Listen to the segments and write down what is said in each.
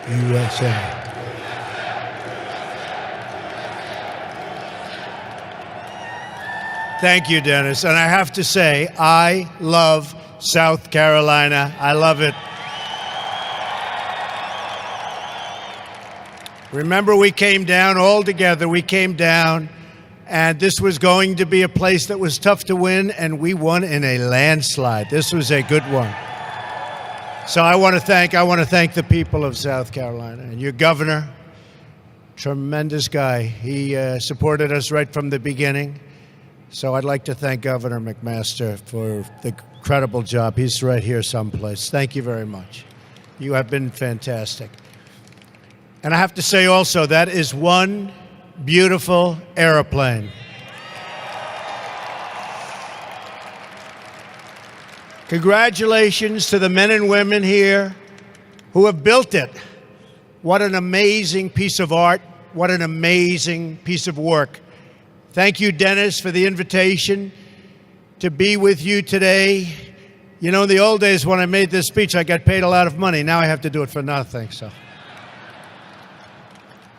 USA. Thank you, Dennis. And I have to say, I love South Carolina. I love it. Remember, we came down all together. We came down, and this was going to be a place that was tough to win, and we won in a landslide. This was a good one. So I want to thank the people of South Carolina and your governor, tremendous guy. He supported us right from the beginning. So I'd like to thank Governor McMaster for the incredible job. He's right here someplace. Thank you very much. You have been fantastic. And I have to say also, that is one beautiful airplane. Congratulations to the men and women here who have built it. What an amazing piece of art. What an amazing piece of work. Thank you, Dennis, for the invitation to be with you today. You know, in the old days when I made this speech, I got paid a lot of money. Now I have to do it for nothing, so.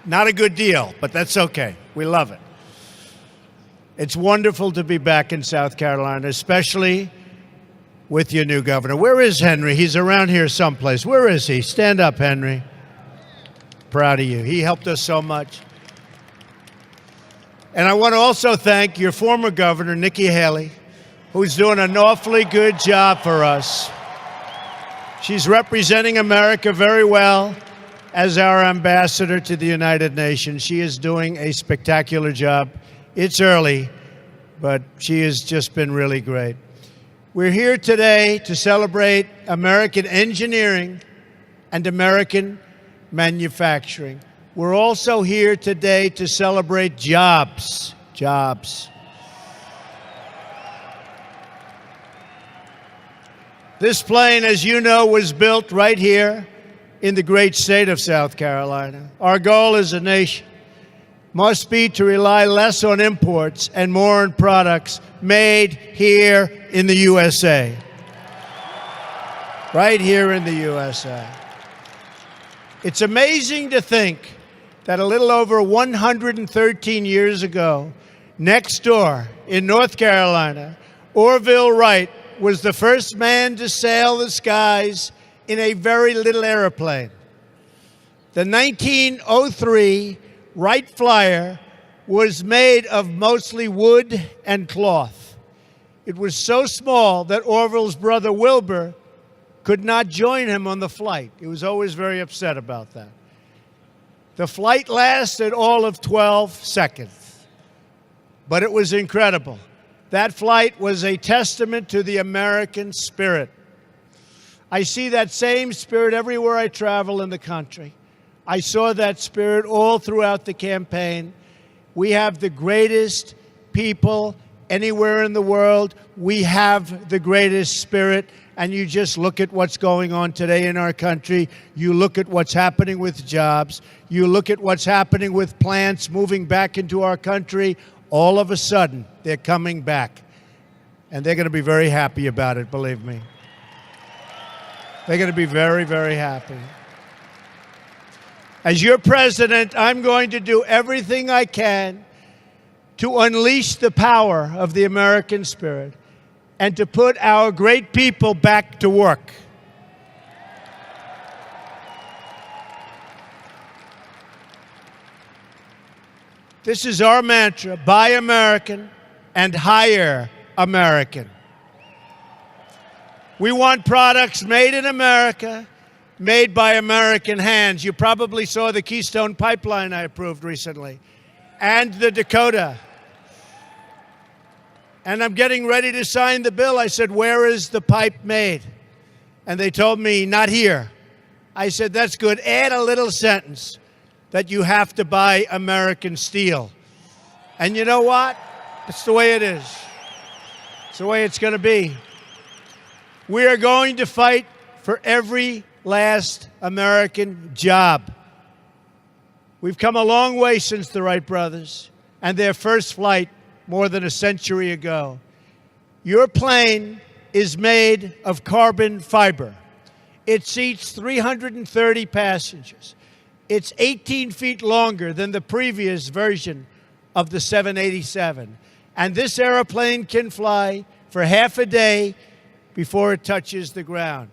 Not a good deal, but that's okay. We love it. It's wonderful to be back in South Carolina, especially with your new governor. Where is Henry? He's around here someplace. Where is he? Stand up, Henry. Proud of you. He helped us so much. And I want to also thank your former governor, Nikki Haley, who's doing an awfully good job for us. She's representing America very well as our ambassador to the United Nations. She is doing a spectacular job. It's early, but she has just been really great. We're here today to celebrate American engineering and American manufacturing. We're also here today to celebrate jobs. Jobs. This plane, as you know, was built right here in the great state of South Carolina. Our goal as a nation must be to rely less on imports and more on products made here in the USA. Right here in the USA. It's amazing to think that a little over 113 years ago, next door in North Carolina, Orville Wright was the first man to sail the skies in a very little airplane. The 1903 Wright Flyer was made of mostly wood and cloth. It was so small that Orville's brother Wilbur could not join him on the flight. He was always very upset about that. The flight lasted all of 12 seconds, but it was incredible. That flight was a testament to the American spirit. I see that same spirit everywhere I travel in the country. I saw that spirit all throughout the campaign. We have the greatest people anywhere in the world. We have the greatest spirit. And you just look at what's going on today in our country. You look at what's happening with jobs. You look at what's happening with plants moving back into our country. All of a sudden, they're coming back. And they're going to be very happy about it, believe me. They're going to be very, very happy. As your president, I'm going to do everything I can to unleash the power of the American spirit and to put our great people back to work. This is our mantra: buy American and hire American. We want products made in America, made by American hands. You probably saw the Keystone Pipeline I approved recently, and the Dakota. And I'm getting ready to sign the bill. I said, where is the pipe made? And they told me, not here. I said, that's good. Add a little sentence that you have to buy American steel. And you know what? It's the way it is. It's the way it's going to be. We are going to fight for every last American job. We've come a long way since the Wright brothers and their first flight more than a century ago. Your plane is made of carbon fiber. It seats 330 passengers. It's 18 feet longer than the previous version of the 787. And this airplane can fly for half a day before it touches the ground.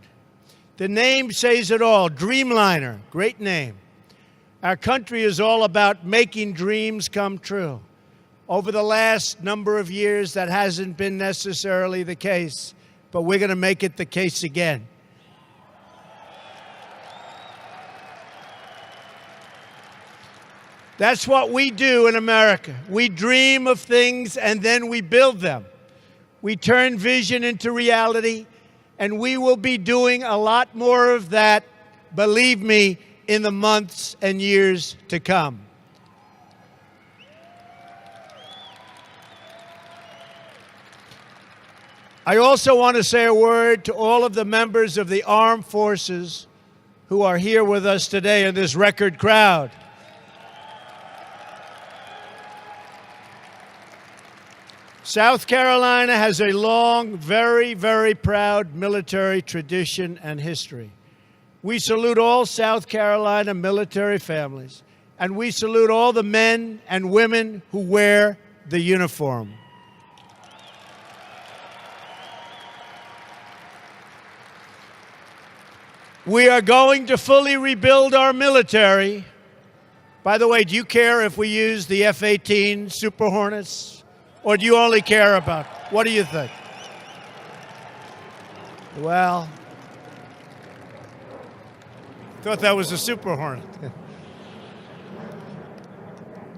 The name says it all, Dreamliner, great name. Our country is all about making dreams come true. Over the last number of years, that hasn't been necessarily the case, but we're going to make it the case again. That's what we do in America. We dream of things and then we build them. We turn vision into reality, and we will be doing a lot more of that, believe me, in the months and years to come. I also want to say a word to all of the members of the armed forces who are here with us today in this record crowd. South Carolina has a long, very, very proud military tradition and history. We salute all South Carolina military families, and we salute all the men and women who wear the uniform. We are going to fully rebuild our military. By the way, do you care if we use the F-18 Super Hornets? Or do you only care about, what do you think? Well, thought that was a Super Hornet.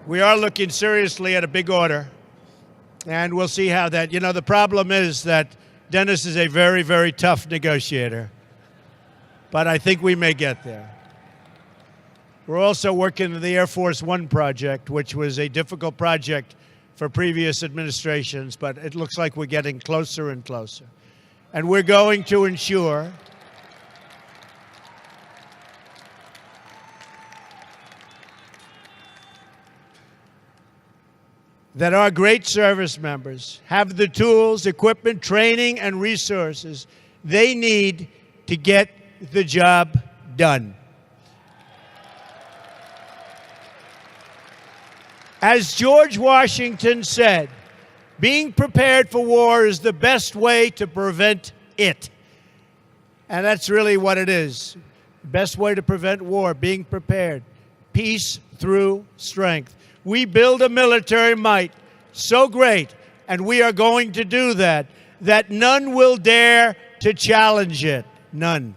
We are looking seriously at a big order, and we'll see how that, the problem is that Dennis is a very, very tough negotiator, but I think we may get there. We're also working on the Air Force One project, which was a difficult project for previous administrations, but it looks like we're getting closer and closer. And we're going to ensure that our great service members have the tools, equipment, training, and resources they need to get the job done. As George Washington said, being prepared for war is the best way to prevent it. And that's really what it is. Best way to prevent war, being prepared. Peace through strength. We build a military might so great, and we are going to do that none will dare to challenge it. None.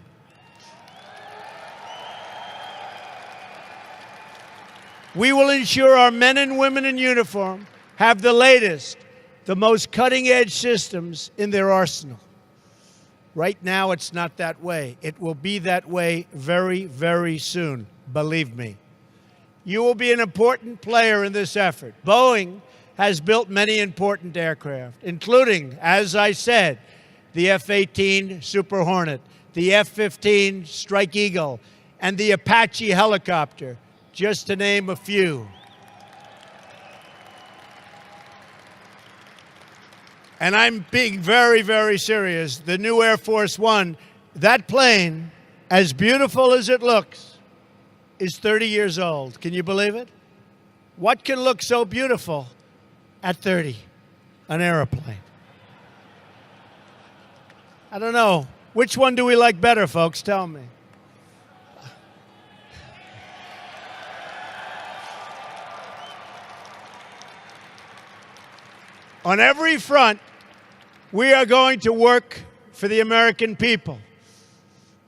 We will ensure our men and women in uniform have the latest, the most cutting-edge systems in their arsenal. Right now, it's not that way. It will be that way very, very soon, believe me. You will be an important player in this effort. Boeing has built many important aircraft, including, as I said, the F-18 Super Hornet, the F-15 Strike Eagle, and the Apache helicopter, just to name a few. And I'm being very, very serious. The new Air Force One, that plane, as beautiful as it looks, is 30 years old. Can you believe it? What can look so beautiful at 30? An airplane. I don't know. Which one do we like better, folks? Tell me. On every front, we are going to work for the American people.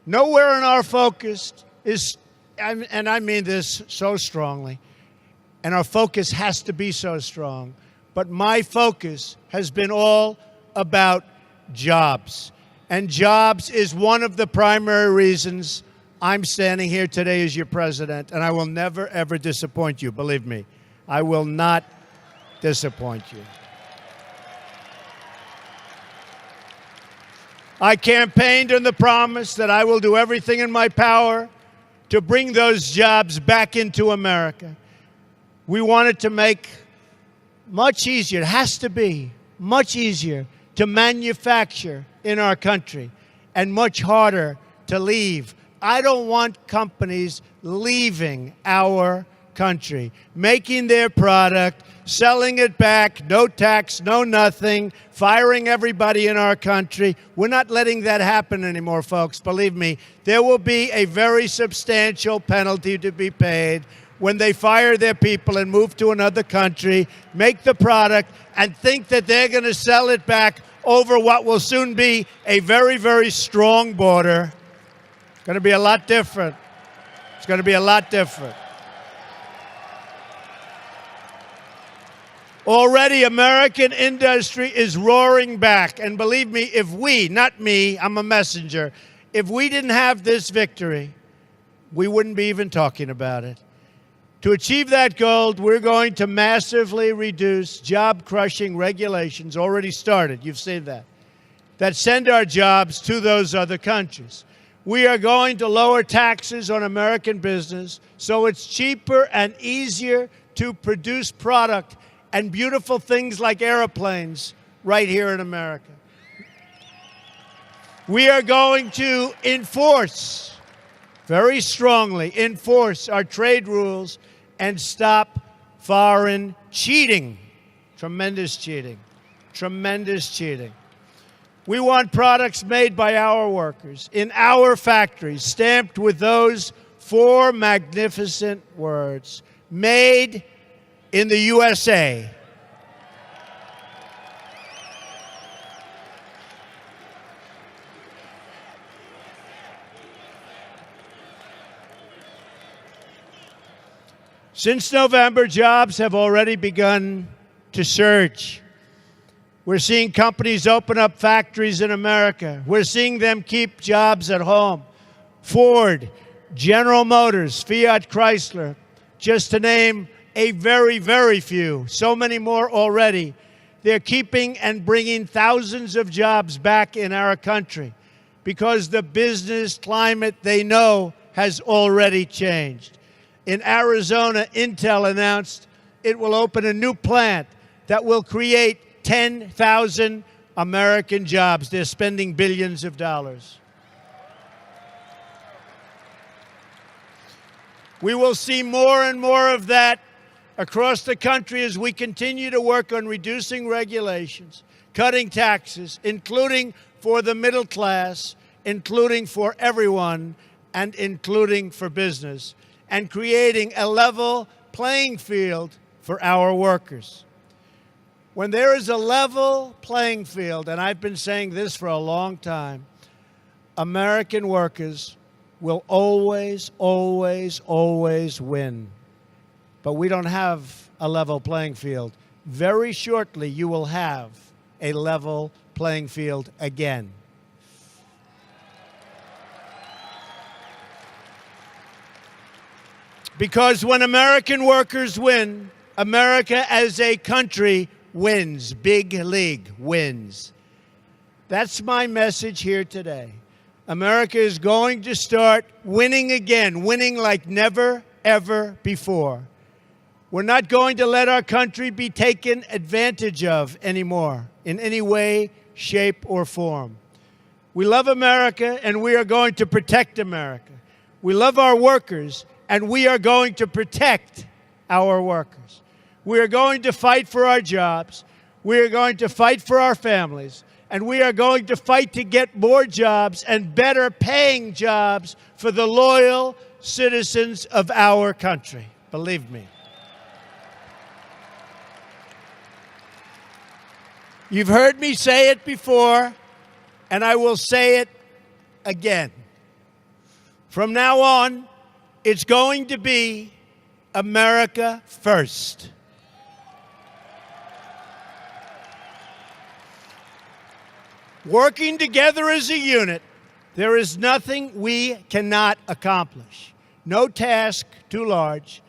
Nowhere in our focus is, and I mean this so strongly, and our focus has to be so strong, but my focus has been all about jobs. And jobs is one of the primary reasons I'm standing here today as your president, and I will never, ever disappoint you, believe me. I will not disappoint you. I campaigned on the promise that I will do everything in my power to bring those jobs back into America. We wanted to make much easier, it has to be much easier to manufacture in our country and much harder to leave. I don't want companies leaving our country, making their product, selling it back, no tax, no nothing, firing everybody in our country. We're not letting that happen anymore, folks. Believe me, there will be a very substantial penalty to be paid when they fire their people and move to another country, make the product, and think that they're going to sell it back over what will soon be a very, very strong border. It's going to be a lot different. It's going to be a lot different. Already, American industry is roaring back. And believe me, if we, not me, I'm a messenger, if we didn't have this victory, we wouldn't be even talking about it. To achieve that goal, we're going to massively reduce job-crushing regulations, already started, you've seen that send our jobs to those other countries. We are going to lower taxes on American business so it's cheaper and easier to produce product and beautiful things like airplanes right here in America. We are going to enforce, very strongly, enforce our trade rules and stop foreign cheating. Tremendous cheating. Tremendous cheating. We want products made by our workers in our factories, stamped with those 4 magnificent words: made in the USA. Since November, jobs have already begun to surge. We're seeing companies open up factories in America. We're seeing them keep jobs at home. Ford, General Motors, Fiat Chrysler, just to name a very, very few. So many more already. They're keeping and bringing thousands of jobs back in our country because the business climate they know has already changed. In Arizona, Intel announced it will open a new plant that will create 10,000 American jobs. They're spending billions of dollars. We will see more and more of that across the country as we continue to work on reducing regulations, cutting taxes, including for the middle class, including for everyone, and including for business, and creating a level playing field for our workers. When there is a level playing field, and I've been saying this for a long time, American workers will always, always, always win. But we don't have a level playing field. Very shortly, you will have a level playing field again. Because when American workers win, America as a country wins. Big league wins. That's my message here today. America is going to start winning again, winning like never, ever before. We're not going to let our country be taken advantage of anymore in any way, shape, or form. We love America, and we are going to protect America. We love our workers, and we are going to protect our workers. We are going to fight for our jobs. We are going to fight for our families. And we are going to fight to get more jobs and better paying jobs for the loyal citizens of our country. Believe me. You've heard me say it before, and I will say it again. From now on, it's going to be America first. Working together as a unit, there is nothing we cannot accomplish. No task too large,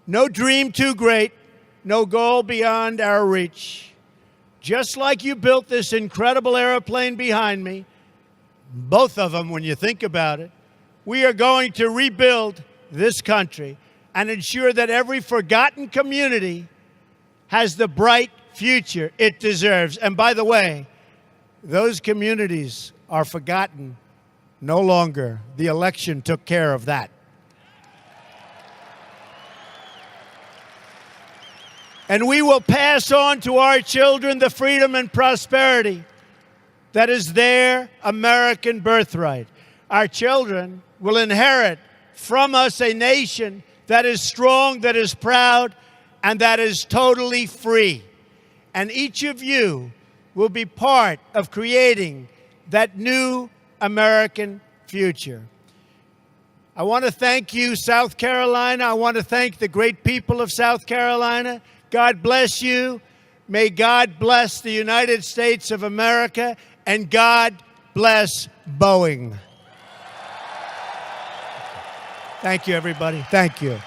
no dream too great, no goal beyond our reach. Just like you built this incredible airplane behind me, both of them when you think about it, we are going to rebuild this country and ensure that every forgotten community has the bright future it deserves. And by the way, those communities are forgotten No longer. The election took care of that. And we will pass on to our children the freedom and prosperity that is their American birthright. Our children will inherit from us a nation that is strong, that is proud, and that is totally free. And each of you will be part of creating that new American future. I want to thank you, South Carolina. I want to thank the great people of South Carolina. God bless you. May God bless the United States of America, and God bless Boeing. Thank you, everybody. Thank you.